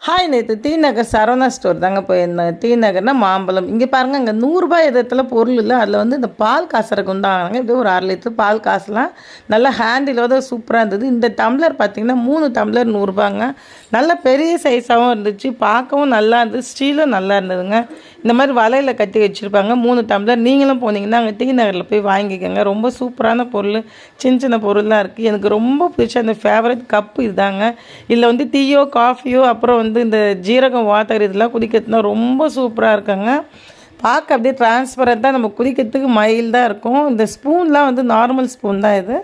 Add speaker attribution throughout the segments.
Speaker 1: Hi நேற்று D நகர் Saravana store தாங்க போயிருந்தேன். டி நகர்னா மாம்பழம். இங்கே பாருங்கள், அங்கே நூறுரூபா எதத்தில் பொருள் இல்லை. அதில் வந்து இந்த பால் காசுற குண்டாங்க இப்படி ஒரு 1/2 லிட்டர் பால் காசுலாம் நல்லா ஹேண்டிலோட சூப்பராக இருந்தது. இந்த டம்ளர் பார்த்திங்கன்னா 3 டம்ளர் 100ரூபாங்க. நல்ல பெரிய சைஸாகவும் இருந்துச்சு, பார்க்கவும் நல்லா இருந்தது, ஸ்டீலும் நல்லா இருந்ததுங்க. இந்த மாதிரி வலையில் கட்டி வச்சுருப்பாங்க 3 டம்ளர். நீங்களும் போனீங்கன்னா அங்கே டி நகரில் போய் வாங்கிக்கோங்க. ரொம்ப சூப்பரான பொருள், சின்ன சின்ன பொருள்லாம் இருக்குது. எனக்கு ரொம்ப பிடிச்ச அந்த ஃபேவரட் கப்பு இதுதாங்க. இதில் வந்து டீயோ காஃபியோ அப்புறம் வந்து இந்த ஜீரகம் வாட்டர் இதெல்லாம் குடிக்கிறதுனா ரொம்ப சூப்பராக இருக்குங்க. பார்க்க அப்படியே டிரான்ஸ்பரண்ட்டாக நம்ம குடிக்கிறதுக்கு மைல்டாக இருக்கும். இந்த ஸ்பூன்லாம் வந்து நார்மல் ஸ்பூன் தான் இது.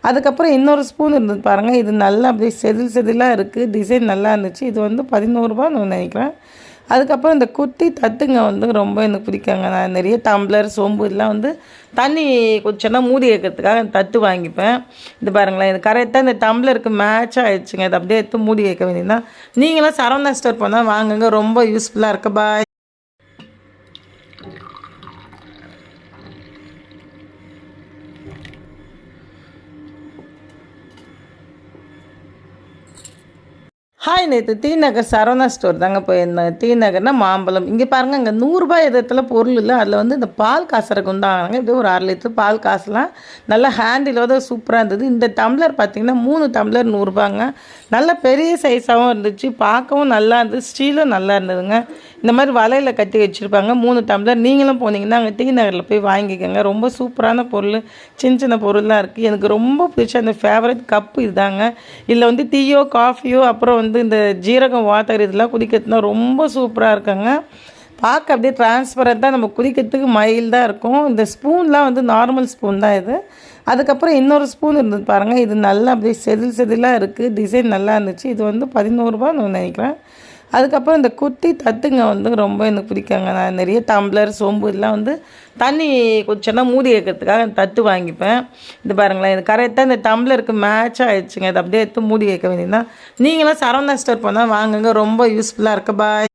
Speaker 1: அதுக்கப்புறம் இன்னொரு ஸ்பூன் இருந்தது பாருங்கள், இது நல்லா அப்படியே செதிலாக இருக்குது, டிசைன் நல்லா இருந்துச்சு. இது வந்து 11 ரூபான்னு நினைக்கிறேன். அதுக்கப்புறம் இந்த குட்டி தட்டுங்க வந்து ரொம்ப எனக்கு பிடிக்காங்க. நான் நிறைய டம்ளர் சொம்பு இதெல்லாம் வந்து தண்ணி குடிச்சோன்னா மூடி வைக்கிறதுக்காக தட்டு வாங்கிப்பேன். இது பாருங்களேன், இது கரெக்டாக இந்த டம்ளருக்கு மேட்ச் ஆகிடுச்சுங்க. இது அப்படியே எடுத்து மூடி வைக்க வேண்டியதுதான். நீங்களும் சரவணா ஸ்டோர் போனால் வாங்குங்க, ரொம்ப யூஸ்ஃபுல்லாக இருக்குது. பாய். ஹாய் நேற்று டி நகர் சரவணா ஸ்டோர் தாங்க போயிருந்தேன். டி நகர்னா மாம்பழம். இங்கே பாருங்கள், அங்கே நூறுரூபா எதத்தில் பொருள் இல்லை. அதில் வந்து இந்த பால் காசுற குண்டாங்க இப்படி ஒரு 1/2 லிட்டர் பால் காசுலாம் நல்லா ஹேண்டிலோட சூப்பராக இருந்தது. இந்த டம்ளர் பார்த்திங்கன்னா 3 டம்ளர் 100ரூபாங்க. நல்ல பெரிய சைஸாகவும் இருந்துச்சு, பார்க்கவும் நல்லா இருந்தது, ஸ்டீலும் நல்லா இருந்ததுங்க. இந்த மாதிரி வலையில் கட்டி வச்சுருப்பாங்க 3 டம்ளர். நீங்களும் போனீங்கன்னா அங்கே டி நகரில் போய் வாங்கிக்கோங்க. ரொம்ப சூப்பரான பொருள், சின்ன சின்ன பொருள்லாம் இருக்குது. எனக்கு ரொம்ப பிடிச்ச அந்த ஃபேவரட் கப்பு இதுதாங்க. இதில் வந்து டீயோ காஃபியோ அப்புறம் வந்து இந்த ஜீரகம் வாட்டர் இதெல்லாம் குடிக்கிறதுனா ரொம்ப சூப்பராக இருக்குங்க. பார்க்க அப்படியே டிரான்ஸ்பரண்ட்டாக நம்ம குடிக்கிறதுக்கு மைல்டாக இருக்கும். இந்த ஸ்பூன்லாம் வந்து நார்மல் ஸ்பூன் தான் இது. அதுக்கப்புறம் இன்னொரு ஸ்பூன் இருந்தது பாருங்கள், இது நல்லா அப்படியே செதிலாக இருக்குது, டிசைன் நல்லா இருந்துச்சு. இது வந்து 11 ரூபான்னு நினைக்கிறேன். அதுக்கப்புறம் இந்த குட்டி தட்டுங்க வந்து ரொம்ப எனக்கு பிடிக்காங்க. நான் நிறைய டம்ளர் சொம்பு இதெல்லாம் வந்து தண்ணி குடிச்சோன்னா மூடி வைக்கிறதுக்காக தட்டு வாங்கிப்பேன். இது பாருங்களேன், இது கரெக்டாக இந்த டம்ளருக்கு மேட்ச் ஆகிடுச்சுங்க. இது அப்படியே எடுத்து மூடி வைக்க வேண்டியதுதான். நீங்களும் சரவணா ஸ்டோர் போனால் வாங்குங்க, ரொம்ப யூஸ்ஃபுல்லாக இருக்குது. பாய்.